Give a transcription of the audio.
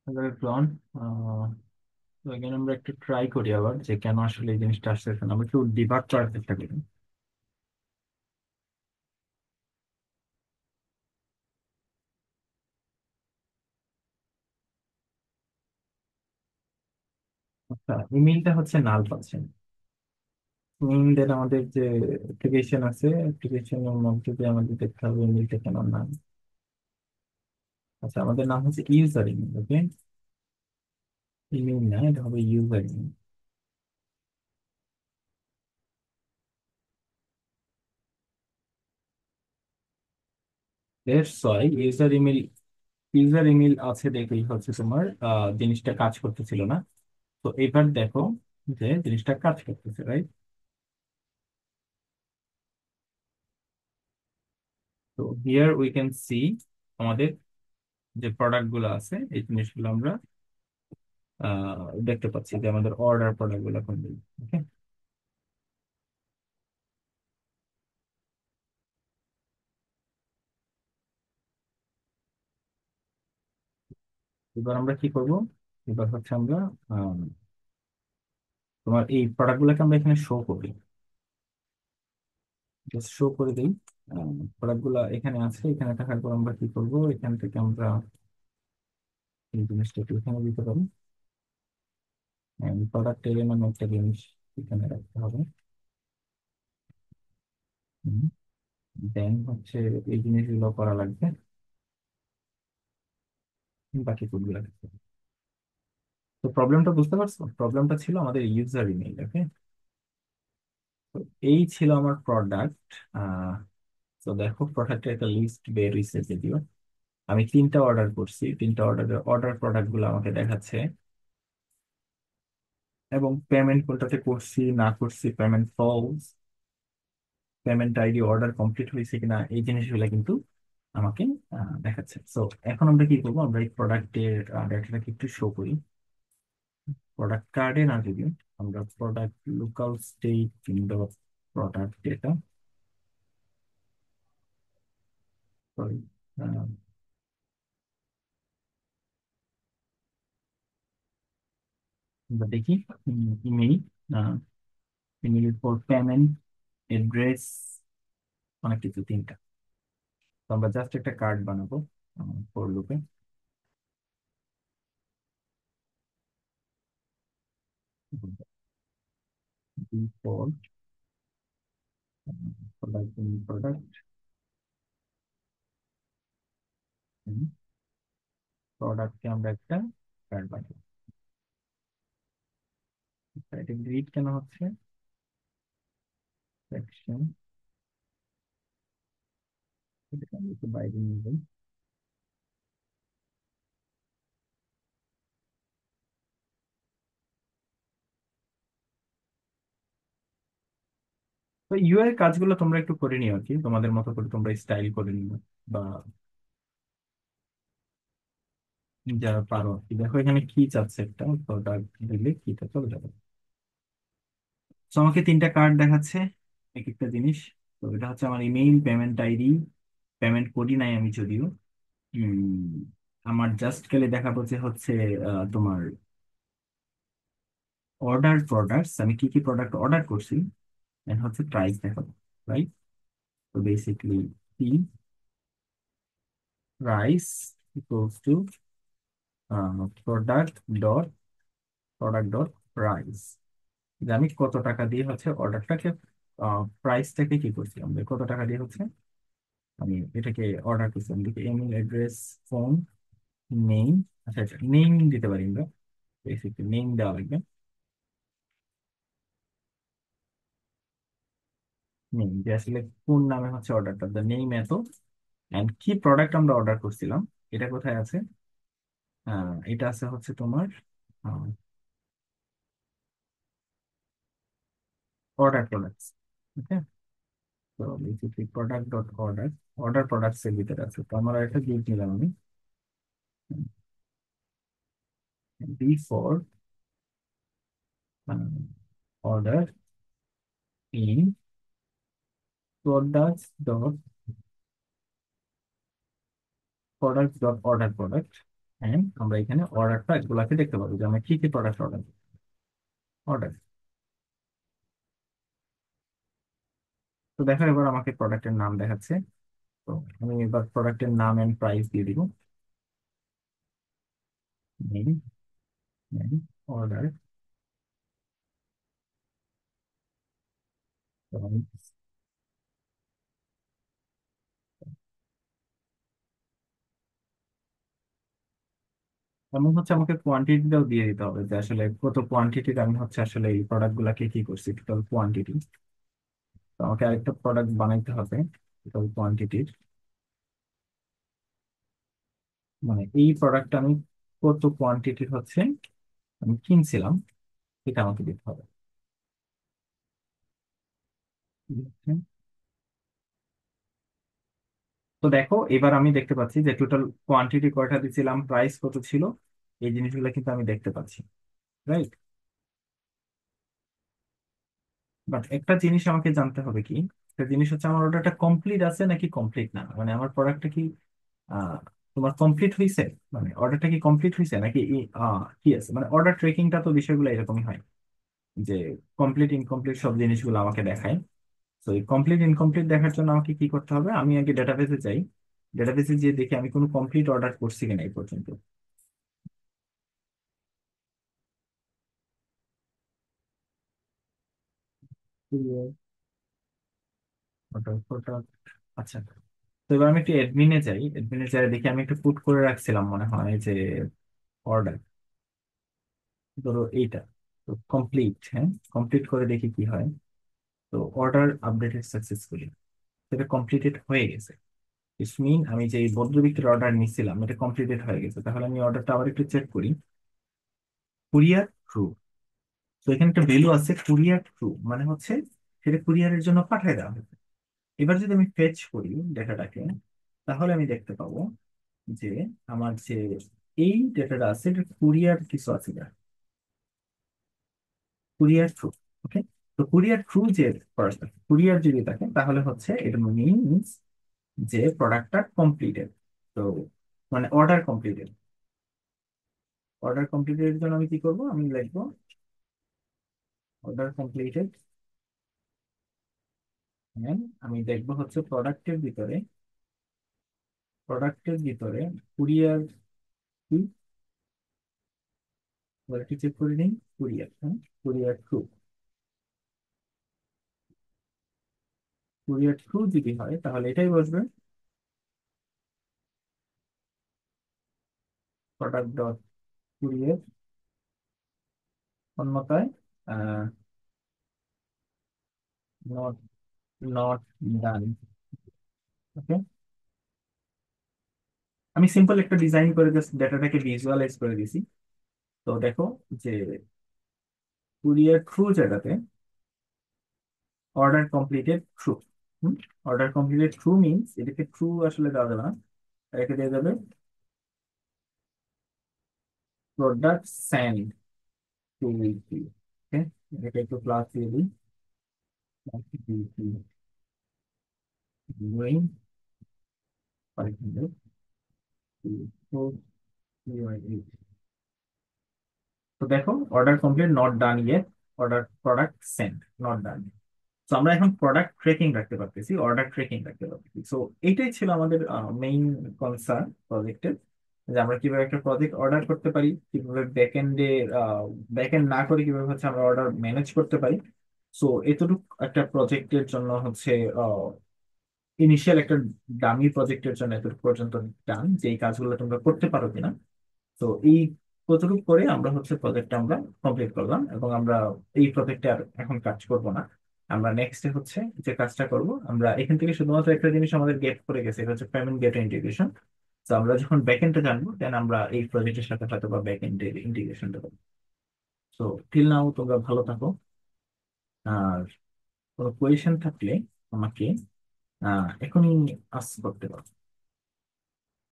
Hello everyone. তো এখানে আমরা একটু ট্রাই করি আবার যে কেন আসলে এই জিনিসটা আসতেছে না। আমরা একটু ডিবাগ করার চেষ্টা করি। আচ্ছা, ইমেলটা হচ্ছে নাল পাচ্ছেন। দেন আমাদের যে অ্যাপ্লিকেশন আছে, অ্যাপ্লিকেশনের মধ্যে যে আমাদের দেখতে হবে ইমেলটা কেন না। আচ্ছা, আমাদের নাম হচ্ছে ইউজার ইমেল। ওকে, ইমেল না, এটা হবে user email. That's why user email আছে দেখেই হচ্ছে তোমার জিনিসটা কাজ করতেছিল না। তো এবার দেখো যে জিনিসটা কাজ করতেছে, রাইট? তো হিয়ার উই ক্যান সি আমাদের যে প্রোডাক্ট গুলো আছে এই জিনিসগুলো আমরা দেখতে পাচ্ছি যে আমাদের অর্ডার প্রোডাক্ট গুলো কোনগুলো। ওকে, এবার আমরা কি করব? এবার হচ্ছে আমরা আহ, তোমার এই প্রোডাক্ট গুলোকে আমরা এখানে শো করি, জাস্ট শো করে দিই। প্রোডাক্ট গুলো এখানে আছে, এখানে থাকার পর আমরা কি করব, এখান থেকে আমরা এই জিনিসটা একটু এখানে দিতে পারি। প্রোডাক্ট এর নামে একটা জিনিস এখানে রাখতে হবে। দেন হচ্ছে এই জিনিসগুলো করা লাগবে, বাকি কোডগুলো রাখতে হবে। তো প্রবলেমটা বুঝতে পারছো? প্রবলেমটা ছিল আমাদের ইউজার ইমেল। ওকে, তো এই ছিল আমার প্রোডাক্ট। আহ তো দেখো প্রোডাক্টের একটা লিস্ট বের হয়েছে যদিও। আমি তিনটা অর্ডার করছি, তিনটা অর্ডারের অর্ডার প্রোডাক্ট গুলো আমাকে দেখাচ্ছে, এবং পেমেন্ট কোনটাতে করছি না করছি, পেমেন্ট ফলস, পেমেন্ট আইডি, অর্ডার কমপ্লিট হয়েছে কিনা, এই জিনিসগুলো কিন্তু আমাকে দেখাচ্ছে। সো এখন আমরা কি করবো, আমরা এই প্রোডাক্টের ডাটাটাকে একটু শো করি। প্রোডাক্ট কার্ডে না যদিও, আমরা প্রোডাক্ট লোকাল স্টেট কিংবা প্রোডাক্ট ডেটা, সরি, আমরা দেখি ইমেইল, ইমেইলের পর পেমেন্ট, এড্রেস, অনেক কিছু, তিনটা। তো আমরা জাস্ট একটা কার্ড বানাবো ফর লুপে। ফর প্রোডাক্ট, প্রোডাক্ট, প্রোডাক্টকে আমরা একটা কার্ড বানাবো। আচ্ছা, এটা গ্রিড কেন হচ্ছে? সেকশন, এটাকে আমি একটু বাইরে নিয়ে যাই। তো ইউআই কাজগুলো তোমরা একটু করে নিও আর কি, তোমাদের মতো করে তোমরা স্টাইল করে নিও, বা যারা পারো আর কি। দেখো এখানে কি চাচ্ছে, একটা প্রোডাক্ট দিলে কিটা চলে যাবে। তো আমাকে তিনটা কার্ড দেখাচ্ছে, এক একটা জিনিস। তো এটা হচ্ছে আমার ইমেইল, পেমেন্ট আইডি, পেমেন্ট করি নাই আমি যদিও। আমার জাস্ট গেলে দেখাবো যে হচ্ছে তোমার অর্ডার প্রোডাক্টস, আমি কি কি প্রোডাক্ট অর্ডার করছি, এন্ড হচ্ছে প্রাইস দেখাবো, রাইট? তো basically P price equals to product dot product dot price. যে আমি কত টাকা দিয়ে হচ্ছে অর্ডারটাকে, প্রাইসটাকে কি করছি, আমরা কত টাকা দিয়ে হচ্ছে আমি এটাকে অর্ডার করছি। আমি দিকে ইমেল অ্যাড্রেস, ফোন, নেম। আচ্ছা আচ্ছা, নেম দিতে পারি আমরা, বেসিকলি নেম দেওয়া লাগবে। নেম যে আসলে কোন নামে হচ্ছে অর্ডারটা, দ্য নেম এত, এন্ড কি প্রোডাক্ট আমরা অর্ডার করছিলাম, এটা কোথায় আছে? এটা আছে হচ্ছে তোমার অর্ডার প্রোডাক্টস। ওকে, তো basically product dot order, order products এর ভিতরে আছে। তো আমার একটা গিফট নিলাম আমি, B for order in products dot, product dot order product. হ্যাঁ, আমরা এখানে অর্ডারটা এগুলাকে দেখতে পাবো যে আমরা কি কি প্রোডাক্ট অর্ডার অর্ডার। তো দেখো এবার আমাকে প্রোডাক্টের নাম দেখাচ্ছে। তো আমি এবার প্রোডাক্টের নাম এন্ড প্রাইস দিয়ে দিব। নেম, নেম, অর্ডার, এমন হচ্ছে আমাকে কোয়ান্টিটিটাও দিয়ে দিতে হবে যে আসলে কত কোয়ান্টিটির আমি হচ্ছে আসলে এই প্রোডাক্ট গুলাকে কি করছি, টোটাল কোয়ান্টিটি। তো আমাকে আরেকটা প্রোডাক্ট বানাইতে হবে টোটাল কোয়ান্টিটির, মানে এই প্রোডাক্টটা আমি কত কোয়ান্টিটির হচ্ছে আমি কিনছিলাম এটা আমাকে দিতে হবে। তো দেখো এবার আমি দেখতে পাচ্ছি যে টোটাল কোয়ান্টিটি কয়টা দিছিলাম, প্রাইস কত ছিল, এই জিনিসগুলো কিন্তু আমি দেখতে পাচ্ছি, রাইট? বাট একটা জিনিস আমাকে জানতে হবে কি, একটা জিনিস হচ্ছে আমার অর্ডারটা কমপ্লিট আছে নাকি কমপ্লিট না, মানে আমার প্রোডাক্টটা কি আহ, তোমার কমপ্লিট হয়েছে, মানে অর্ডারটা কি কমপ্লিট হয়েছে নাকি কি আছে, মানে অর্ডার ট্রেকিংটা তো বিষয়গুলো এরকমই হয় যে কমপ্লিট ইনকমপ্লিট সব জিনিসগুলো আমাকে দেখায়। তো এই কমপ্লিট ইনকমপ্লিট দেখার জন্য আমাকে কি করতে হবে, আমি আগে ডেটাবেসে যাই, ডেটাবেসে গিয়ে দেখি আমি কোনো কমপ্লিট অর্ডার করছি কিনা এই পর্যন্ত। অর্ডার প্রোডাক্ট, আচ্ছা। তো এবার আমি একটু অ্যাডমিনে যাই, অ্যাডমিনে যাই দেখি আমি একটু পুট করে রাখছিলাম মনে হয় যে অর্ডার, ধরো এইটা, তো কমপ্লিট, হ্যাঁ, কমপ্লিট করে দেখি কি হয়। তো অর্ডার আপডেটেড সাকসেসফুলি, এটা কমপ্লিটেড হয়ে গেছে। ইটস মিন আমি যে এই বদ্রবিক্রের অর্ডার নিছিলাম এটা কমপ্লিটেড হয়ে গেছে, তাহলে আমি অর্ডারটা আবার একটু চেক করি। কুরিয়ার থ্রু, তো এখানে একটা ভ্যালু আছে কুরিয়ার থ্রু, মানে হচ্ছে সেটা কুরিয়ারের জন্য পাঠিয়ে দেওয়া হবে। এবার যদি আমি ফেচ করি ডেটাটাকে, তাহলে আমি দেখতে পাবো যে আমার যে এই ডেটাটা আছে এটা কুরিয়ার কিছু আছে, কুরিয়ার থ্রু। ওকে, তো কুরিয়ার থ্রু যে কুরিয়ার যদি থাকে তাহলে হচ্ছে এটা মিনস যে প্রোডাক্টটা কমপ্লিটেড। তো মানে অর্ডার কমপ্লিটেড, অর্ডার কমপ্লিটেড এর জন্য আমি কি করব, আমি লিখবো অর্ডার কমপ্লিটেড, আমি দেখবো হচ্ছে প্রোডাক্টের ভিতরে কুরিয়ার কি, একটু চেক করে নিই। কুরিয়ার, হ্যাঁ, কুরিয়ার থ্রু, কুরিয়ার থ্রু যদি হয় তাহলে এটাই বসবে প্রোডাক্ট ডট কুরিয়ার, অন্যথায় নট নট ডান। ওকে, আমি সিম্পল একটা ডিজাইন করে জাস্ট ডেটাটাকে ভিজুয়ালাইজ করে দিছি। তো দেখো যে কুরিয়ার থ্রু জায়গাতে order completed through, order completed through means এটাকে থ্রু আসলে দেওয়া যাবে না, এটাকে দিয়ে যাবে প্রোডাক্ট সেন্ড টু উইকলি। ওকে, এটাকে একটু প্লাস দিয়ে দিই, ডুইং 500 তো দেখো order complete not done yet, order product send not done. তো আমরা এখন প্রোডাক্ট ট্রেকিং রাখতে পারতেছি, অর্ডার ট্রেকিং রাখতে পারতেছি। সো এটাই ছিল আমাদের মেইন কনসার্ন প্রজেক্টের, যে আমরা কিভাবে একটা প্রজেক্ট অর্ডার করতে পারি, কিভাবে ব্যাকএন্ডে ব্যাকএন্ড না করে কিভাবে হচ্ছে আমরা অর্ডার ম্যানেজ করতে পারি। সো এতটুকু একটা প্রজেক্টের জন্য হচ্ছে ইনিশিয়াল একটা ডামি প্রজেক্টের জন্য এতটুকু পর্যন্ত ডান, যে এই কাজগুলো তোমরা করতে পারো কিনা। তো এই কতটুকু করে আমরা হচ্ছে প্রজেক্টটা আমরা কমপ্লিট করলাম, এবং আমরা এই প্রজেক্টে আর এখন কাজ করব না। আমরা নেক্সটে হচ্ছে যে কাজটা করব, আমরা এখান থেকে শুধুমাত্র একটা জিনিস আমাদের গেট করে গেছে, এটা হচ্ছে পেমেন্ট গেটওয়ে ইন্টিগ্রেশন। তো আমরা যখন ব্যাকএন্ডটা জানবো দেন আমরা এই প্রজেক্টের সাথে হয়তো বা ব্যাকএন্ডের ইন্টিগ্রেশনটা করবো। তো টিল নাও তোমরা ভালো থাকো, আর কোনো কোয়েশন থাকলে আমাকে এখনই আস্ক করতে পারো।